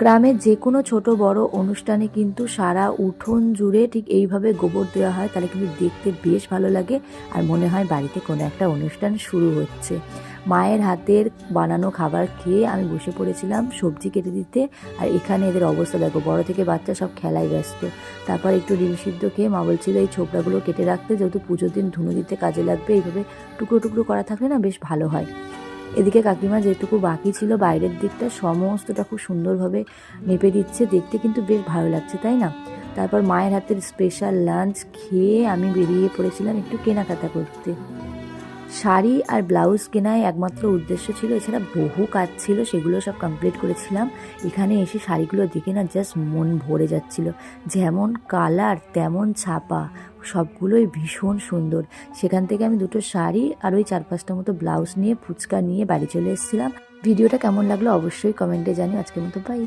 গ্রামের যে কোনো ছোট বড় অনুষ্ঠানে কিন্তু সারা উঠোন জুড়ে ঠিক এইভাবে গোবর দেওয়া হয়, তাহলে কিন্তু দেখতে বেশ ভালো লাগে আর মনে হয় বাড়িতে কোনো একটা অনুষ্ঠান শুরু হচ্ছে। মায়ের হাতের বানানো খাবার খেয়ে আমি বসে পড়েছিলাম সবজি কেটে দিতে। আর এখানে এদের অবস্থা দেখো, বড় থেকে বাচ্চা সব খেলায় ব্যস্ত। তারপর একটু ডিম সিদ্ধ খেয়ে মা বলছিল এই ছোবড়াগুলো কেটে রাখতে, যেহেতু পুজোর দিন ধুনো দিতে কাজে লাগবে। এইভাবে টুকরো টুকরো করা থাকলে না বেশ ভালো হয়। এদিকে কাকিমা যেটুকু বাকি ছিল বাইরের দিকটা সমস্তটা খুব সুন্দরভাবে মেপে দিচ্ছে, দেখতে কিন্তু বেশ ভালো লাগছে, তাই না? তারপর মায়ের হাতের স্পেশাল লাঞ্চ খেয়ে আমি বেরিয়ে পড়েছিলাম একটু কেনাকাটা করতে। শাড়ি আর ব্লাউজ কেনায় একমাত্র উদ্দেশ্য ছিল, এছাড়া বহু কাজ ছিল, সেগুলো সব কমপ্লিট করেছিলাম। এখানে এসে শাড়িগুলো দেখে না জাস্ট মন ভরে যাচ্ছিল। যেমন কালার তেমন ছাপা, সবগুলোই ভীষণ সুন্দর। সেখান থেকে আমি দুটো শাড়ি আর ওই 4-5টা মতো ব্লাউজ নিয়ে ফুচকা নিয়ে বাড়ি চলে এসেছিলাম। ভিডিওটা কেমন লাগলো অবশ্যই কমেন্টে জানিও। আজকের মতো বাই।